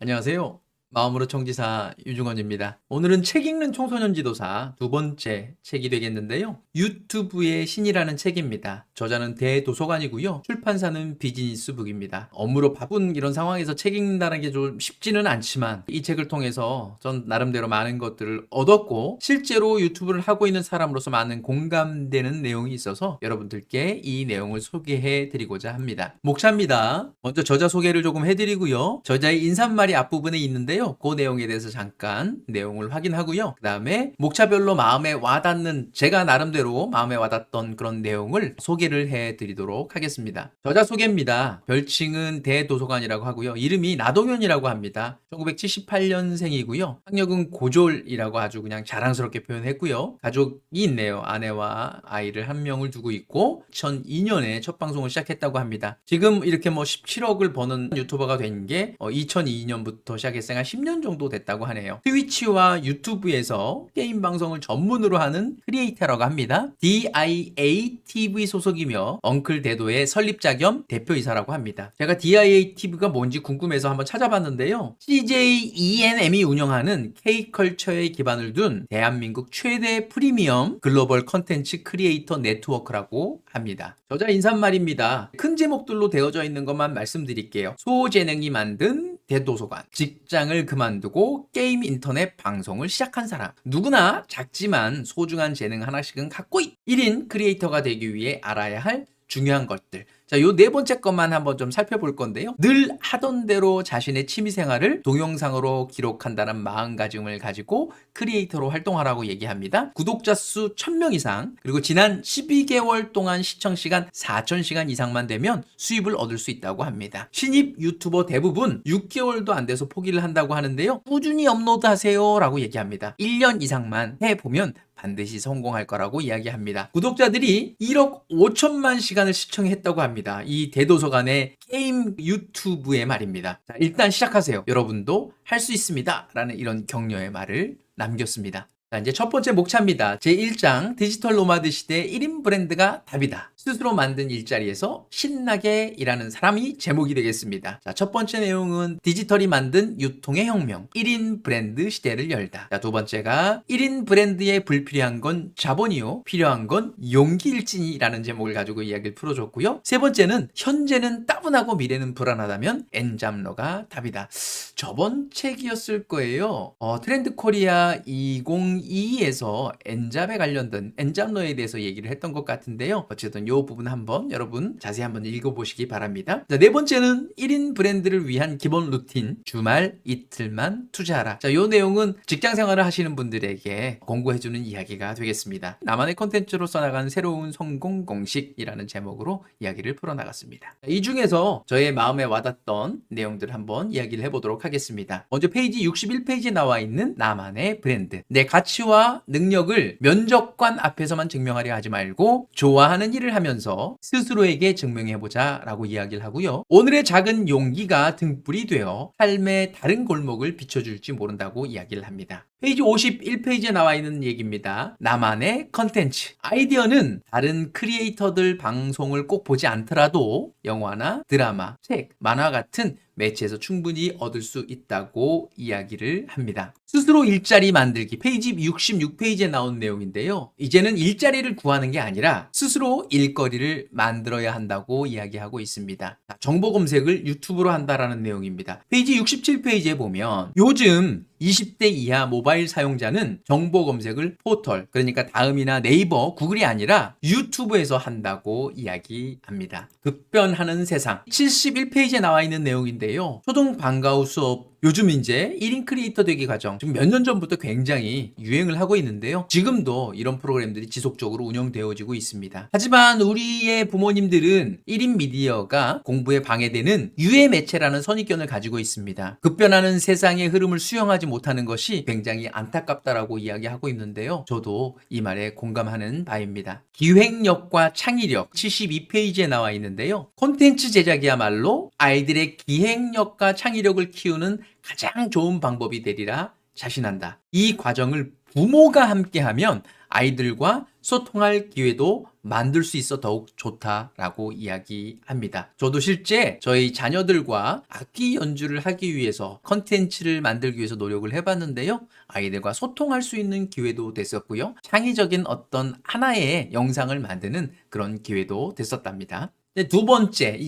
안녕하세요. 마음으로 청지사 유중원입니다. 오늘은 책 읽는 청소년 지도사 두 번째 책이 되겠는데요. 유튜브의 신이라는 책입니다. 저자는 대도서관이고요. 출판사는 비즈니스북입니다. 업무로 바쁜 이런 상황에서 책 읽는다는 게 좀 쉽지는 않지만 이 책을 통해서 전 나름대로 많은 것들을 얻었고 실제로 유튜브를 하고 있는 사람으로서 많은 공감되는 내용이 있어서 여러분들께 이 내용을 소개해 드리고자 합니다. 목차입니다. 먼저 저자 소개를 조금 해드리고요. 저자의 인사말이 앞부분에 있는데요. 그 내용에 대해서 잠깐 내용을 확인하고요. 그 다음에 목차별로 마음에 와닿는 제가 나름대로 마음에 와닿던 그런 내용을 소개를 해드리도록 하겠습니다. 저자 소개입니다. 별칭은 대도서관이라고 하고요. 이름이 나동현이라고 합니다. 1978년생이고요. 학력은 고졸이라고 아주 그냥 자랑스럽게 표현했고요. 가족이 있네요. 아내와 아이를 한 명을 두고 있고 2002년에 첫 방송을 시작했다고 합니다. 지금 이렇게 17억을 버는 유튜버가 된 게 2002년부터 시작했으니까 10년 정도 됐다고 하네요. 트위치와 유튜브에서 게임 방송을 전문으로 하는 크리에이터라고 합니다. DIA-TV 소속이며 엉클대도의 설립자 겸 대표이사라고 합니다. 제가 DIA-TV가 뭔지 궁금해서 한번 찾아봤는데요. CJENM이 운영하는 K컬처에 기반을 둔 대한민국 최대 프리미엄 글로벌 컨텐츠 크리에이터 네트워크라고 합니다. 저자 인사말입니다. 큰 제목들로 되어져 있는 것만 말씀드릴게요. 소재능이 만든 대도서관, 직장을 그만두고 게임 인터넷 방송을 시작한 사람, 누구나 작지만 소중한 재능 하나씩은 갖고 1인 크리에이터가 되기 위해 알아야 할 중요한 것들. 자, 요 네 번째 것만 한번 좀 살펴볼 건데요. 늘 하던 대로 자신의 취미생활을 동영상으로 기록한다는 마음가짐을 가지고 크리에이터로 활동하라고 얘기합니다. 구독자 수 1000명 이상, 그리고 지난 12개월 동안 시청시간 4000시간 이상만 되면 수입을 얻을 수 있다고 합니다. 신입 유튜버 대부분 6개월도 안 돼서 포기를 한다고 하는데요. 꾸준히 업로드하세요 라고 얘기합니다. 1년 이상만 해보면 반드시 성공할 거라고 이야기합니다. 구독자들이 1억 5천만 시간을 시청했다고 합니다. 이 대도서관의 게임 유튜브의 말입니다. 자, 일단 시작하세요. 여러분도 할 수 있습니다. 라는 이런 격려의 말을 남겼습니다. 자, 이제 첫 번째 목차입니다. 제1장 디지털 노마드 시대 1인 브랜드가 답이다. 스스로 만든 일자리에서 신나게 일하는 사람이 제목이 되겠습니다. 자, 첫 번째 내용은 디지털이 만든 유통의 혁명, 1인 브랜드 시대를 열다. 자, 두 번째가 1인 브랜드에 불필요한 건 자본이요, 필요한 건 용기일진이라는 제목을 가지고 이야기를 풀어줬고요. 세 번째는 현재는 따분하고 미래는 불안하다면 엔잡러가 답이다. 저번 책이었을 거예요. 트렌드 코리아 2022에서 엔잡에 관련된 엔잡러에 대해서 얘기를 했던 것 같은데요. 어쨌든 이 부분 한번 여러분 자세히 한번 읽어보시기 바랍니다. 자, 네 번째는 1인 브랜드를 위한 기본 루틴, 주말 이틀만 투자하라. 자, 이 내용은 직장 생활을 하시는 분들에게 공고해주는 이야기가 되겠습니다. 나만의 콘텐츠로 써나간 새로운 성공 공식이라는 제목으로 이야기를 풀어나갔습니다. 자, 이 중에서 저의 마음에 와닿던 내용들 한번 이야기를 해보도록 하겠습니다. 먼저 페이지 61페이지에 나와 있는 나만의 브랜드. 내 가치와 능력을 면접관 앞에서만 증명하려 하지 말고 좋아하는 일을 하면서 스스로에게 증명해보자 라고 이야기를 하고요. 오늘의 작은 용기가 등불이 되어 삶의 다른 골목을 비춰줄지 모른다고 이야기를 합니다. 페이지 51페이지에 나와 있는 얘기입니다. 나만의 컨텐츠. 아이디어는 다른 크리에이터들 방송을 꼭 보지 않더라도 영화나 드라마, 책, 만화 같은 매체에서 충분히 얻을 수 있다고 이야기를 합니다. 스스로 일자리 만들기, 페이지 66페이지에 나온 내용인데요. 이제는 일자리를 구하는 게 아니라 스스로 일거리를 만들어야 한다고 이야기하고 있습니다. 정보 검색을 유튜브로 한다라는 내용입니다. 페이지 67페이지에 보면 요즘 20대 이하 모바일 사용자는 정보 검색을 포털, 그러니까 다음이나 네이버, 구글이 아니라 유튜브에서 한다고 이야기합니다. 급변하는 세상. 71페이지에 나와 있는 내용인데요. 초등 방과후 수업, 요즘 이제 1인 크리에이터 되기 과정, 지금 몇 년 전부터 굉장히 유행을 하고 있는데요. 지금도 이런 프로그램들이 지속적으로 운영되어지고 있습니다. 하지만 우리의 부모님들은 1인 미디어가 공부에 방해되는 유해 매체라는 선입견을 가지고 있습니다. 급변하는 세상의 흐름을 수용하지 못하는 것이 굉장히 안타깝다라고 이야기하고 있는데요. 저도 이 말에 공감하는 바입니다. 기획력과 창의력, 72페이지에 나와 있는데요. 콘텐츠 제작이야말로 아이들의 기획력과 창의력을 키우는 가장 좋은 방법이 되리라 자신한다. 이 과정을 부모가 함께하면 아이들과 소통할 기회도 만들 수 있어 더욱 좋다라고 이야기합니다. 저도 실제 저희 자녀들과 악기 연주를 하기 위해서 컨텐츠를 만들기 위해서 노력을 해봤는데요. 아이들과 소통할 수 있는 기회도 됐었고요. 창의적인 어떤 하나의 영상을 만드는 그런 기회도 됐었답니다. 두 번째,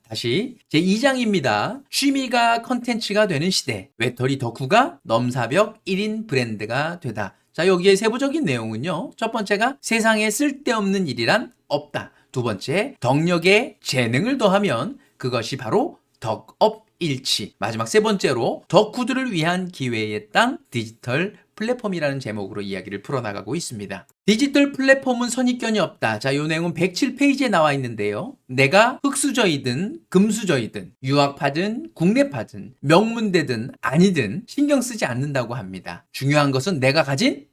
다시 제 2장입니다. 취미가 컨텐츠가 되는 시대. 외톨이 덕후가 넘사벽 1인 브랜드가 되다. 자, 여기에 세부적인 내용은요. 첫 번째가 세상에 쓸데없는 일이란 없다. 두 번째, 덕력에 재능을 더하면 그것이 바로 덕업일치. 마지막 세 번째로 덕후들을 위한 기회의 땅 디지털 플랫폼이라는 제목으로 이야기를 풀어나가고 있습니다. 디지털 플랫폼은 선입견이 없다. 자, 이 내용은 107페이지에 나와 있는데요. 내가 흑수저이든 금수저이든 유학파든 국내파든 명문대든 아니든 신경 쓰지 않는다고 합니다. 중요한 것은 내가 가진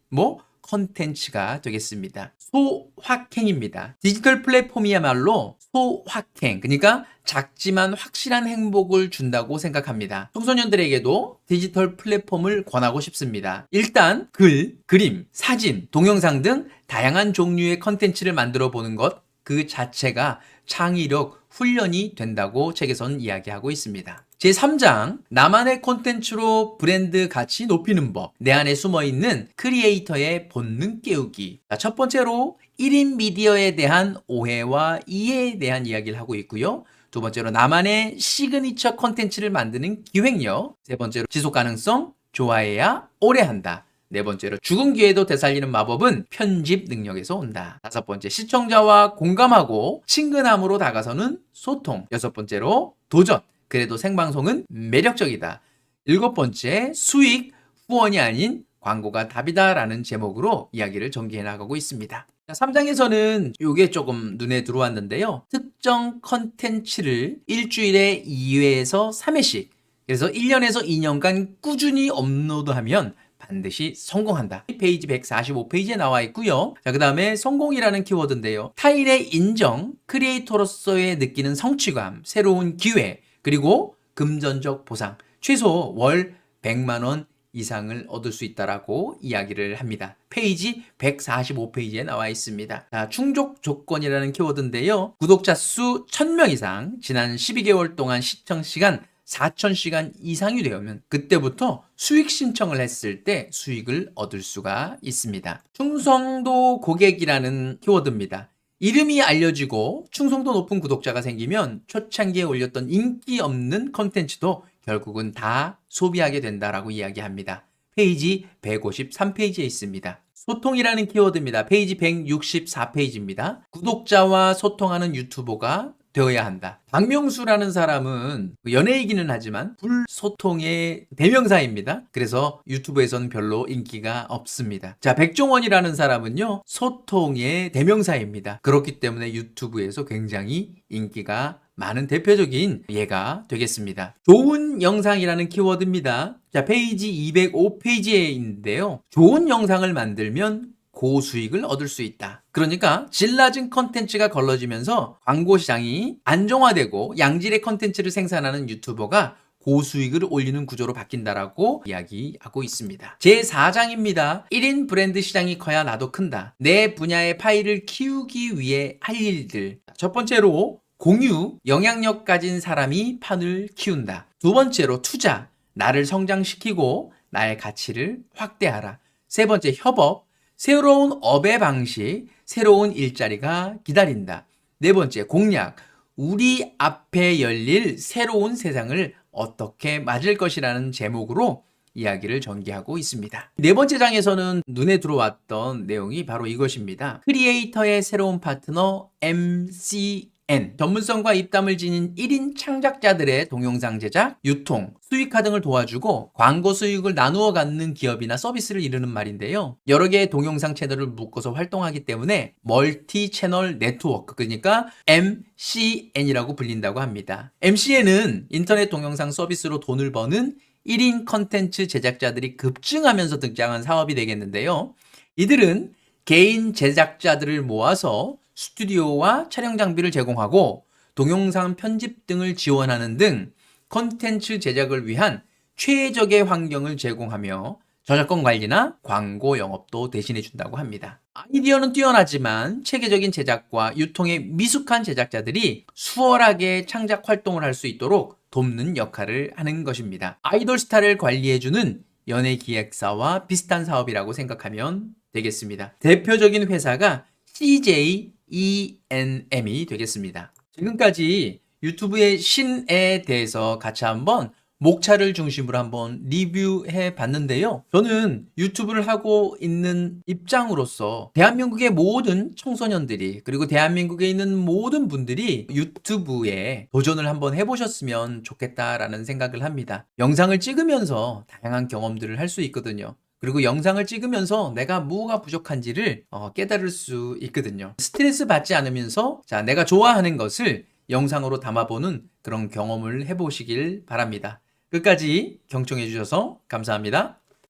컨텐츠가 되겠습니다. 소확행입니다. 디지털 플랫폼이야말로 소확행, 그러니까 작지만 확실한 행복을 준다고 생각합니다. 청소년들에게도 디지털 플랫폼을 권하고 싶습니다. 일단 글, 그림, 사진, 동영상 등 다양한 종류의 컨텐츠를 만들어 보는 것 그 자체가 창의력 훈련이 된다고 책에서는 이야기하고 있습니다. 제3장, 나만의 콘텐츠로 브랜드 가치 높이는 법, 내 안에 숨어있는 크리에이터의 본능 깨우기. 첫 번째로 1인 미디어에 대한 오해와 이해에 대한 이야기를 하고 있고요. 두 번째로 나만의 시그니처 콘텐츠를 만드는 기획력. 세 번째로 지속 가능성, 좋아해야 오래 한다. 네 번째로 죽은 기회도 되살리는 마법은 편집 능력에서 온다. 다섯 번째, 시청자와 공감하고 친근함으로 다가서는 소통. 여섯 번째로 도전. 그래도 생방송은 매력적이다. 일곱 번째, 수익, 후원이 아닌 광고가 답이다라는 제목으로 이야기를 전개해 나가고 있습니다. 3장에서는 이게 조금 눈에 들어왔는데요. 특정 컨텐츠를 일주일에 2회에서 3회씩, 그래서 1년에서 2년간 꾸준히 업로드하면 반드시 성공한다. 페이지 145페이지에 나와 있고요. 자, 그 다음에 성공이라는 키워드인데요. 타인의 인정, 크리에이터로서의 느끼는 성취감, 새로운 기회, 그리고 금전적 보상, 최소 월 100만 원 이상을 얻을 수 있다라고 이야기를 합니다. 페이지 145페이지에 나와 있습니다. 자, 충족 조건이라는 키워드인데요. 구독자 수 1000명 이상, 지난 12개월 동안 시청 시간 4,000시간 이상이 되면 그때부터 수익 신청을 했을 때 수익을 얻을 수가 있습니다. 충성도 고객이라는 키워드입니다. 이름이 알려지고 충성도 높은 구독자가 생기면 초창기에 올렸던 인기 없는 컨텐츠도 결국은 다 소비하게 된다라고 이야기합니다. 페이지 153페이지에 있습니다. 소통이라는 키워드입니다. 페이지 164페이지입니다. 구독자와 소통하는 유튜버가 되어야 한다. 박명수라는 사람은 연예이기는 하지만 불소통의 대명사입니다. 그래서 유튜브에서는 별로 인기가 없습니다. 자, 백종원이라는 사람은요, 소통의 대명사입니다. 그렇기 때문에 유튜브에서 굉장히 인기가 많은 대표적인 예가 되겠습니다. 좋은 영상이라는 키워드입니다. 자, 페이지 205페이지에 있는데요. 좋은 영상을 만들면 고수익을 얻을 수 있다. 그러니까 질 낮은 컨텐츠가 걸러지면서 광고 시장이 안정화되고 양질의 컨텐츠를 생산하는 유튜버가 고수익을 올리는 구조로 바뀐다라고 이야기하고 있습니다. 제4장입니다. 1인 브랜드 시장이 커야 나도 큰다. 내 분야의 파일을 키우기 위해 할 일들. 첫 번째로 공유, 영향력 가진 사람이 판을 키운다. 두 번째로 투자, 나를 성장시키고 나의 가치를 확대하라. 세 번째 협업, 새로운 업의 방식, 새로운 일자리가 기다린다. 네 번째, 공략. 우리 앞에 열릴 새로운 세상을 어떻게 맞을 것이라는 제목으로 이야기를 전개하고 있습니다. 네 번째 장에서는 눈에 들어왔던 내용이 바로 이것입니다. 크리에이터의 새로운 파트너 MCN. 전문성과 입담을 지닌 1인 창작자들의 동영상 제작, 유통, 수익화 등을 도와주고 광고 수익을 나누어 갖는 기업이나 서비스를 이루는 말인데요. 여러 개의 동영상 채널을 묶어서 활동하기 때문에 멀티 채널 네트워크, 그러니까 MCN이라고 불린다고 합니다. MCN은 인터넷 동영상 서비스로 돈을 버는 1인 컨텐츠 제작자들이 급증하면서 등장한 사업이 되겠는데요. 이들은 개인 제작자들을 모아서 스튜디오와 촬영 장비를 제공하고 동영상 편집 등을 지원하는 등 컨텐츠 제작을 위한 최적의 환경을 제공하며 저작권 관리나 광고 영업도 대신해 준다고 합니다. 아이디어는 뛰어나지만 체계적인 제작과 유통에 미숙한 제작자들이 수월하게 창작 활동을 할 수 있도록 돕는 역할을 하는 것입니다. 아이돌 스타를 관리해주는 연예기획사와 비슷한 사업이라고 생각하면 되겠습니다. 대표적인 회사가 CJ ENM이 되겠습니다. 지금까지 유튜브의 신에 대해서 같이 한번 목차를 중심으로 한번 리뷰해 봤는데요. 저는 유튜브를 하고 있는 입장으로서 대한민국의 모든 청소년들이 그리고 대한민국에 있는 모든 분들이 유튜브에 도전을 한번 해보셨으면 좋겠다라는 생각을 합니다. 영상을 찍으면서 다양한 경험들을 할 수 있거든요. 그리고 영상을 찍으면서 내가 뭐가 부족한지를 깨달을 수 있거든요. 스트레스 받지 않으면서 내가 좋아하는 것을 영상으로 담아보는 그런 경험을 해보시길 바랍니다. 끝까지 경청해 주셔서 감사합니다.